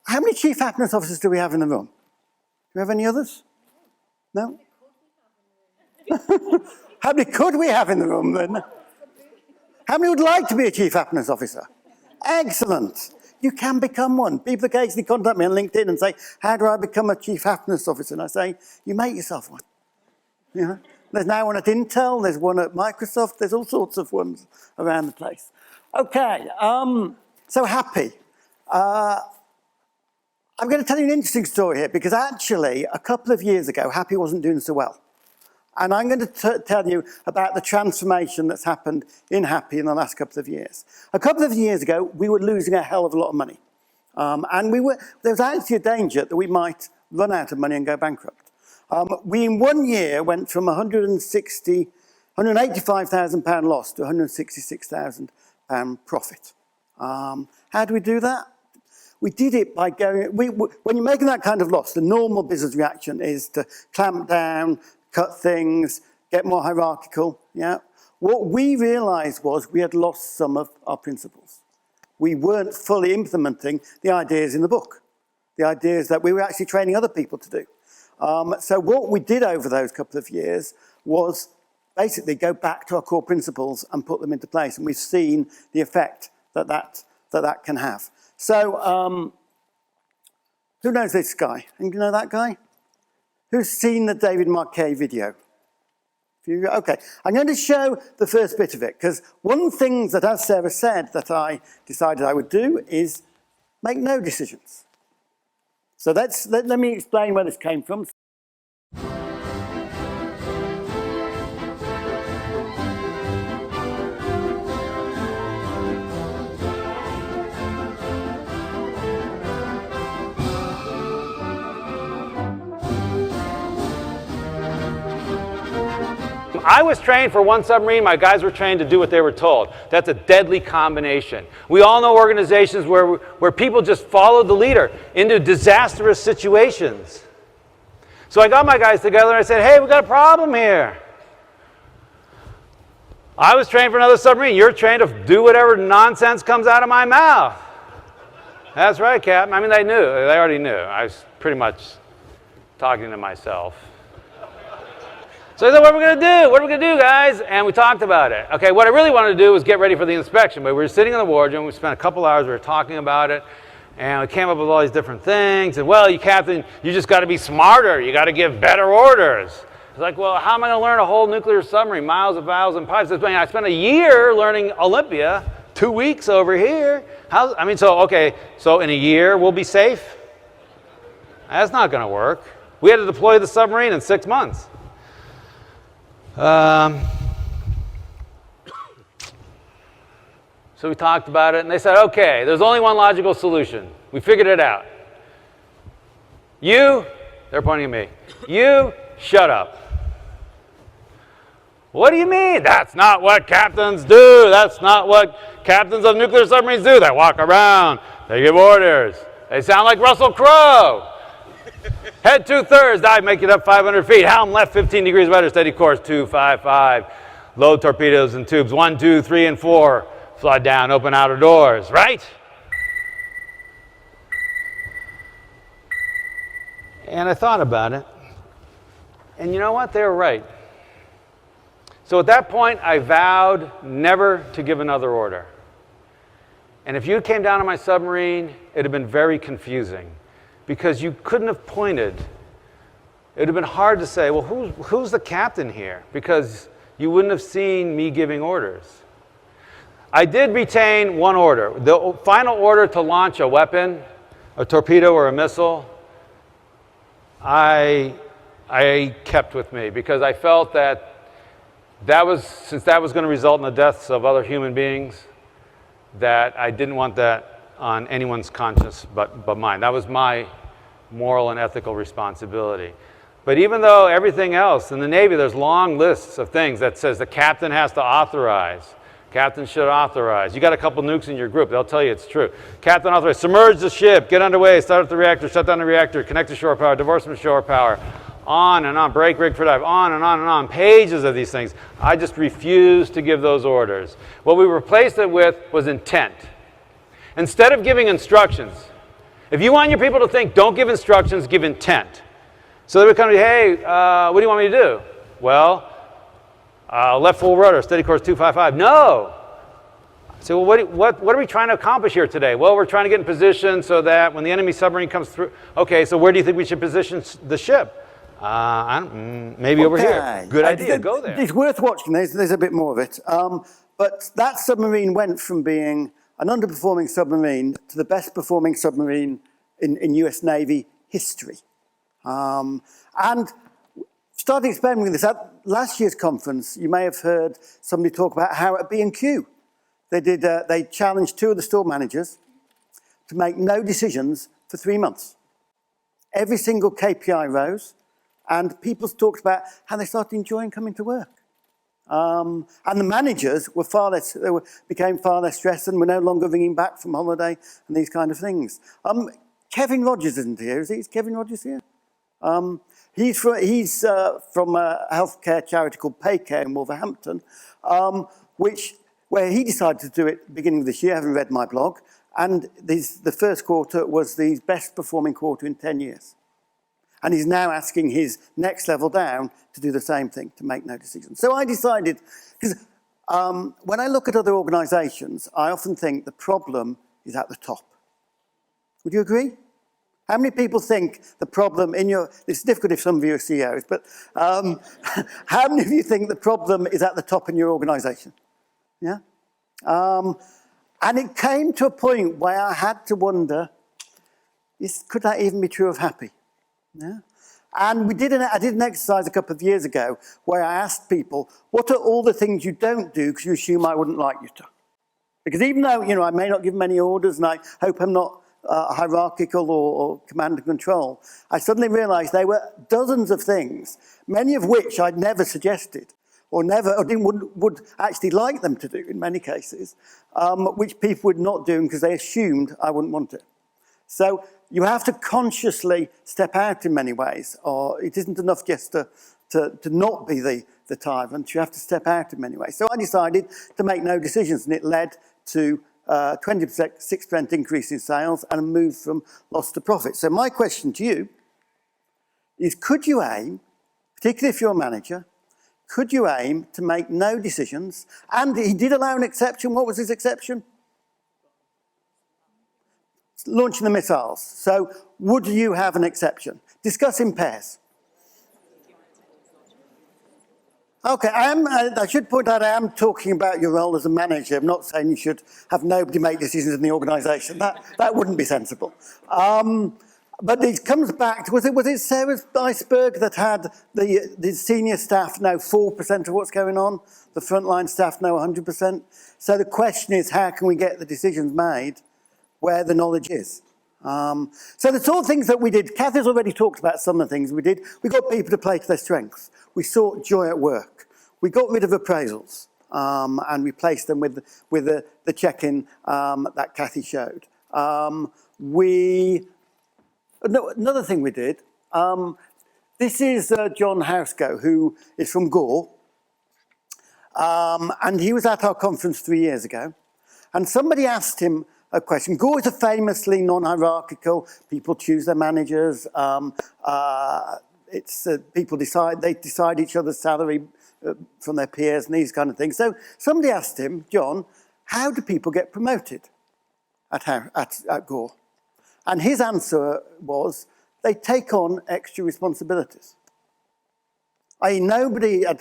How many chief happiness officers do we have in the room? Do we have any others? No? How many could we have in the room then? How many would like to be a chief happiness officer? Excellent. You can become one. People occasionally contact me on LinkedIn and say, how do I become a chief happiness officer? And I say, you make yourself one. You know? There's now one at Intel, there's one at Microsoft, there's all sorts of ones around the place. Okay, so happy. I'm going to tell you an interesting story here because actually a couple of years ago, Happy wasn't doing so well. And I'm going to tell you about the transformation that's happened in Happy in the last couple of years. A couple of years ago, we were losing a hell of a lot of money. And there was actually a danger that we might run out of money and go bankrupt. We, in 1 year, went from £185,000 loss to £166,000 profit. How do we do that? We did it by going, when you're making that kind of loss, the normal business reaction is to clamp down, cut things, get more hierarchical, yeah? What we realized was we had lost some of our principles. We weren't fully implementing the ideas in the book, the ideas that we were actually training other people to do. So what we did over those couple of years was basically go back to our core principles and put them into place. And we've seen the effect that can have. So who knows this guy? And you know that guy? Who's seen the David Marquet video? Okay, I'm going to show the first bit of it, because one thing that, as Sarah said, that I decided I would do is make no decisions. So let me explain where this came from. I was trained for one submarine, my guys were trained to do what they were told. That's a deadly combination. We all know organizations where people just follow the leader into disastrous situations. So I got my guys together and I said, hey, we got a problem here. I was trained for another submarine. You're trained to do whatever nonsense comes out of my mouth. That's right, Captain. I mean, they knew. They already knew. I was pretty much talking to myself. So I said, what are we going to do? What are we going to do, guys? And we talked about it. Okay, what I really wanted to do was get ready for the inspection. But we were sitting in the wardroom. We spent a couple hours. We were talking about it. And we came up with all these different things. And, well, you Captain, you just got to be smarter. You got to give better orders. It's like, well, how am I going to learn a whole nuclear submarine, miles of valves and pipes? I spent a year learning Olympia, 2 weeks over here. So in a year we'll be safe? That's not going to work. We had to deploy the submarine in 6 months. So we talked about it, and they said, okay, there's only one logical solution. We figured it out. You, they're pointing at me, you shut up. What do you mean? That's not what captains do. That's not what captains of nuclear submarines do. They walk around, they give orders. They sound like Russell Crowe. Head 2/3, dive, make it up 500 feet. Helm left 15 degrees rudder, steady course 255. Load torpedoes and tubes 1, 2, 3, and 4. Flood down, open outer doors, right? And I thought about it. And you know what? They were right. So at that point, I vowed never to give another order. And if you came down on my submarine, it would have been very confusing. Because you couldn't have pointed. It would have been hard to say, well, who's the captain here? Because you wouldn't have seen me giving orders. I did retain one order. The final order to launch a weapon, a torpedo or a missile, I kept with me because I felt since that was going to result in the deaths of other human beings, that I didn't want that on anyone's conscience but mine. That was my moral and ethical responsibility. But even though everything else in the Navy, there's long lists of things that says the captain has to authorize. Captain should authorize. You got a couple nukes in your group, they'll tell you it's true. Captain authorize, submerge the ship, get underway, start up the reactor, shut down the reactor, connect to shore power, divorce from shore power, on and on, break rig for dive, on and on and on, pages of these things. I just refused to give those orders. What we replaced it with was intent. Instead of giving instructions, If you want your people to think, don't give instructions, give intent. So they would come to you, hey, what do you want me to do? Well, left full rudder, steady course 255. No. So what are we trying to accomplish here today? Well, we're trying to get in position so that when the enemy submarine comes through, okay, so where do you think we should position the ship? Maybe over here. Good idea, go there. It's worth watching, there's a bit more of it. But that submarine went from being an underperforming submarine to the best performing submarine in US Navy history. And starting experimenting with this, at last year's conference, you may have heard somebody talk about how at B&Q, they challenged 2 of the store managers to make no decisions for 3 months. Every single KPI rose, and people talked about how they started enjoying coming to work. And the managers were became far less stressed and were no longer ringing back from holiday and these kind of things. Kevin Rogers isn't here, is he? Is Kevin Rogers here? He's from a healthcare charity called Paycare in Wolverhampton, where he decided to do it at the beginning of this year, having read my blog, and the first quarter was the best performing quarter in 10 years. And he's now asking his next level down to do the same thing, to make no decisions. So I decided, because when I look at other organizations, I often think the problem is at the top. Would you agree? How many people think the problem it's difficult if some of you are CEOs, but how many of you think the problem is at the top in your organization? Yeah? And it came to a point where I had to wonder, could that even be true of happy? Yeah? And I did an exercise a couple of years ago where I asked people, what are all the things you don't do because you assume I wouldn't like you to? Because even though, I may not give them any orders and I hope I'm not hierarchical or command and control, I suddenly realized there were dozens of things, many of which I'd never suggested or would actually like them to do in many cases, which people would not do because they assumed I wouldn't want it. So you have to consciously step out in many ways, or it isn't enough just to not be the tyrant. You have to step out in many ways. So I decided to make no decisions, and it led to 6% increase in sales and a move from loss to profit. So my question to you is, could you aim, particularly if you're a manager, could you aim to make no decisions? And he did allow an exception. What was his exception? Launching the missiles. So would you have an exception? Discuss in pairs. Okay, I should point out I am talking about your role as a manager. I'm not saying you should have nobody make decisions in the organisation. That wouldn't be sensible. But it comes back to, was it Sarah Iceberg that had the senior staff know 4% of what's going on? The frontline staff know 100%? So the question is, how can we get the decisions made where the knowledge is? So the sort of things that we did, Kathy's already talked about some of the things we did. We got people to play to their strengths. We sought joy at work. We got rid of appraisals and replaced them with the check-in that Kathy showed. Another thing we did, this is John Housego, who is from Gore, and he was at our conference 3 years ago, and somebody asked him a question. Gore is a famously non-hierarchical, people choose their managers, people decide each other's salary from their peers and these kind of things. So somebody asked him, John, how do people get promoted at Gore? And his answer was, they take on extra responsibilities. I.e., nobody at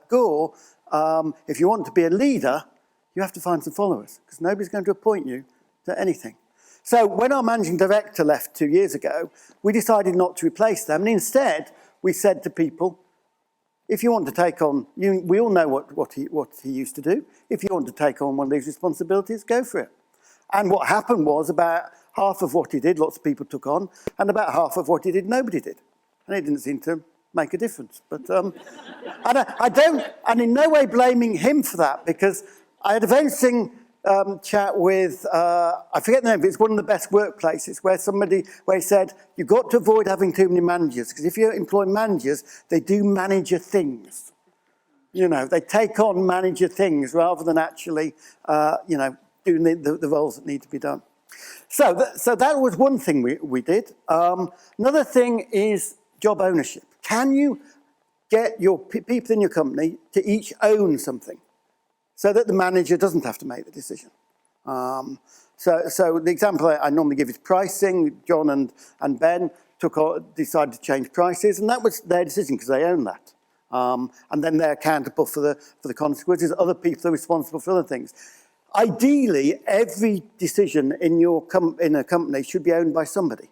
Gore, if you want to be a leader, you have to find some followers, because nobody's going to appoint you to anything. So when our managing director left 2 years ago, we decided not to replace them, and instead we said to people, if you want to take on, we all know what he used to do. If you want to take on one of these responsibilities, go for it. And what happened was about half of what he did, lots of people took on, and about half of what he did, nobody did. And it didn't seem to make a difference. But and in no way blaming him for that, because I had a very interesting chat with, I forget the name, but it's one of the best workplaces, where he said, you've got to avoid having too many managers, because if you employ managers, they do manager things. They take on manager things rather than actually, doing the roles that need to be done. So that was one thing we did. Another thing is job ownership. Can you get your people in your company to each own something so that the manager doesn't have to make the decision? So the example I normally give is pricing. John and Ben decided to change prices, and that was their decision because they own that. And then they're accountable for the consequences. Other people are responsible for other things. Ideally, every decision in a company should be owned by somebody.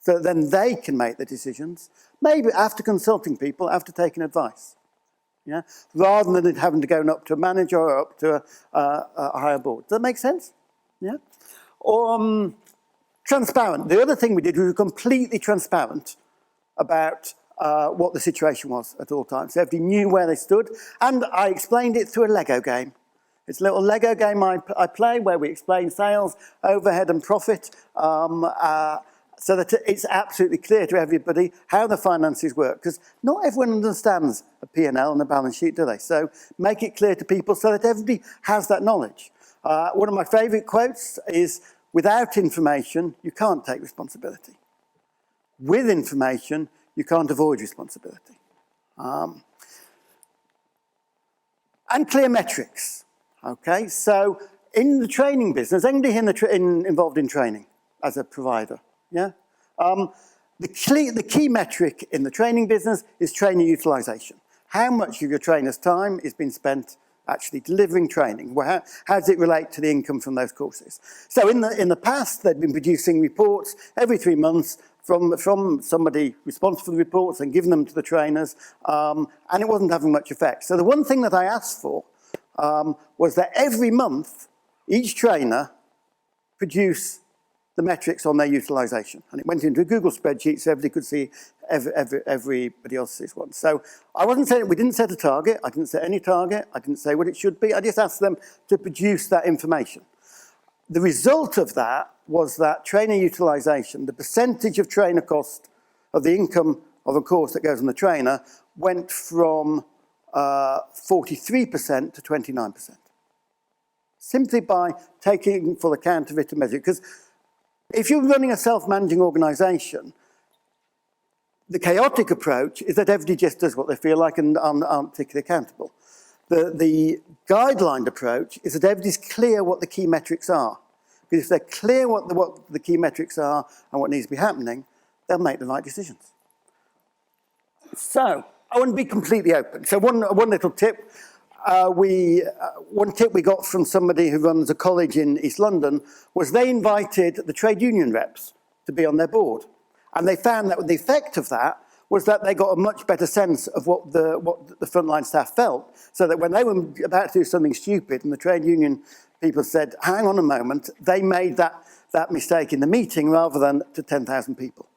So then they can make the decisions, maybe after consulting people, after taking advice. Yeah? Rather than it having to go up to a manager or up to a higher board. Does that make sense? Yeah? Or transparent. The other thing we did, we were completely transparent about what the situation was at all times. So everybody knew where they stood, and I explained it through a Lego game. It's a little Lego game I play where we explain sales, overhead and profit, so that it's absolutely clear to everybody how the finances work, because not everyone understands a P&L and a balance sheet, do they? So make it clear to people so that everybody has that knowledge. One of my favourite quotes is, without information, you can't take responsibility. With information, you can't avoid responsibility. And clear metrics. Okay, so in the training business, anybody involved in training as a provider? Yeah. The key metric in the training business is trainer utilisation. How much of your trainer's time is being spent actually delivering training? How does it relate to the income from those courses? So in the past, they'd been producing reports every 3 months from somebody responsible for the reports and giving them to the trainers, and it wasn't having much effect. So the one thing that I asked for was that every month, each trainer produce the metrics on their utilisation. And it went into a Google spreadsheet so everybody could see everybody else's one. So I wasn't saying, we didn't set a target, I didn't set any target, I didn't say what it should be, I just asked them to produce that information. The result of that was that trainer utilisation, the percentage of trainer cost of the income of a course that goes on the trainer, went from 43% to 29%. Simply by taking full account of it and measure it. Because if you're running a self-managing organisation, the chaotic approach is that everybody just does what they feel like and aren't particularly accountable. The guidelined approach is that everybody's clear what the key metrics are. Because if they're clear what the key metrics are and what needs to be happening, they'll make the right decisions. So I want to be completely open. So one little tip. One tip we got from somebody who runs a college in East London was they invited the trade union reps to be on their board. And they found that the effect of that was that they got a much better sense of what the frontline staff felt, so that when they were about to do something stupid and the trade union people said, hang on a moment, they made that mistake in the meeting rather than to 10,000 people.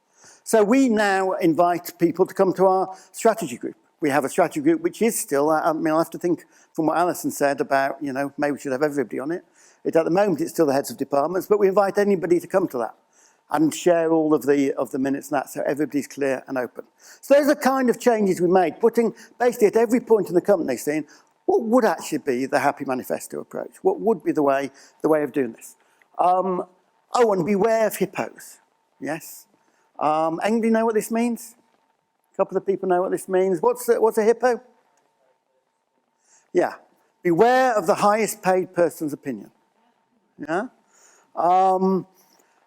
So we now invite people to come to our strategy group. We have a strategy group which is still, I mean, I'll have to think from what Alison said about, you know, maybe we should have everybody on it. At the moment, it's still the heads of departments, but we invite anybody to come to that and share all of the minutes and that, so everybody's clear and open. So those are the kind of changes we made, putting basically at every point in the company saying, what would actually be the Happy Manifesto approach? What would be the way of doing this? Oh, and beware of hippos, yes? Anybody know what this means? A couple of people know what this means. What's a hippo? Yeah, beware of the highest paid person's opinion. Yeah?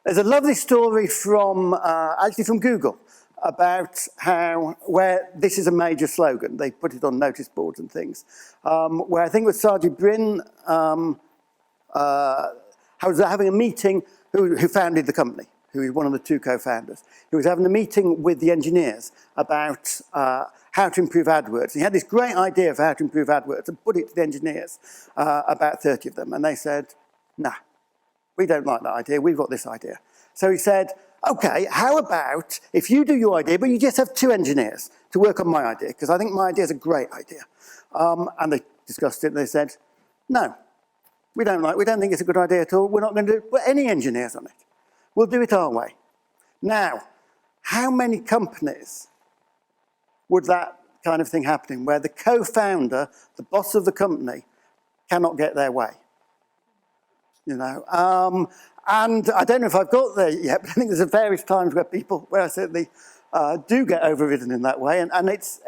There's a lovely story from, actually from Google, about where this is a major slogan. They put it on notice boards and things. Where I think it was Sergey Brin was having a meeting, who founded the company, who is one of the two co-founders. He was having a meeting with the engineers about how to improve AdWords. He had this great idea of how to improve AdWords and put it to the engineers, about 30 of them. And they said, nah, we don't like that idea, we've got this idea. So he said, okay, how about if you do your idea, but you just have 2 engineers to work on my idea, because I think my idea is a great idea. And they discussed it and they said, no, we don't think it's a good idea at all. We're not going to put any engineers on it. We'll do it our way. Now, how many companies would that kind of thing happen in, where the co-founder, the boss of the company, cannot get their way? you know. And I don't know if I've got there yet, but I think there's various times where I certainly do get overridden in that way, and it's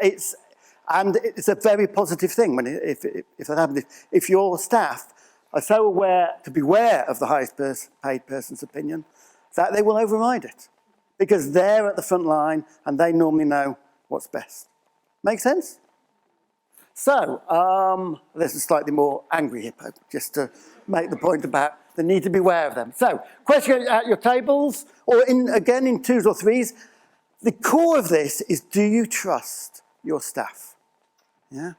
a very positive thing if that happens. If your staff are so aware of the highest paid person's opinion, that they will override it, because they're at the front line and they normally know what's best. Make sense? So, this is slightly more angry hippo, just to make the point about the need to be aware of them. So, question at your tables, or again in twos or threes. The core of this is, do you trust your staff? Yeah?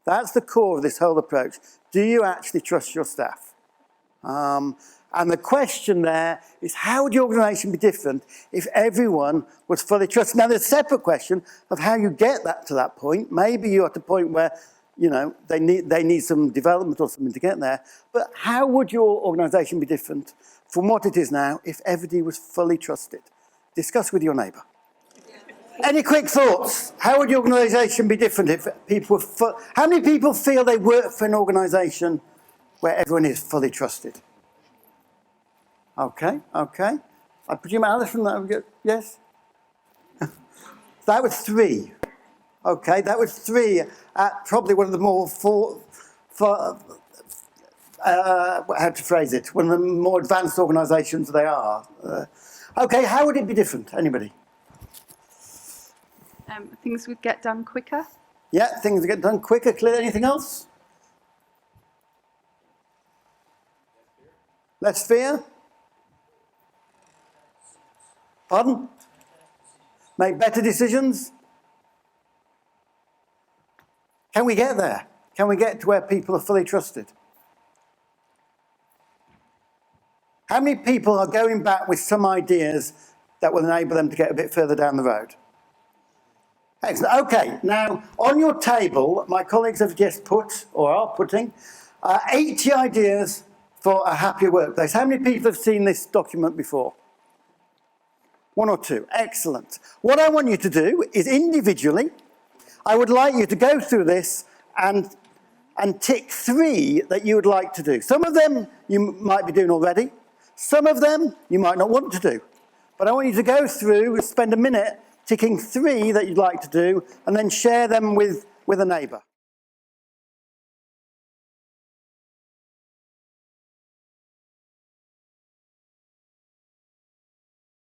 That's the core of this whole approach. Do you actually trust your staff? And the question there is, how would your organisation be different if everyone was fully trusted? Now, there's a separate question of how you get that to that point. Maybe you're at a point where, you know, they need some development or something to get there. But how would your organisation be different from what it is now if everybody was fully trusted? Discuss with your neighbour. Any quick thoughts? How would your organisation be different if people were how many people feel they work for an organisation where everyone is fully trusted? Okay. I presume Alison, that would get, yes? That was 3. Okay, that was 3 at probably one of the more how to phrase it, one of the more advanced organisations they are. Okay, how would it be different? Anybody? Things would get done quicker. Yeah, things would get done quicker. Clear. Anything else? Less fear? Pardon? Make better decisions? Can we get there? Can we get to where people are fully trusted? How many people are going back with some ideas that will enable them to get a bit further down the road? Excellent. Okay, now on your table, my colleagues have just put, or are putting, 80 ideas for a happier workplace. How many people have seen this document before? 1 or 2. Excellent. What I want you to do is individually, I would like you to go through this and tick 3 that you would like to do. Some of them you might be doing already. Some of them you might not want to do. But I want you to go through, spend a minute ticking 3 that you'd like to do, and then share them with a neighbour.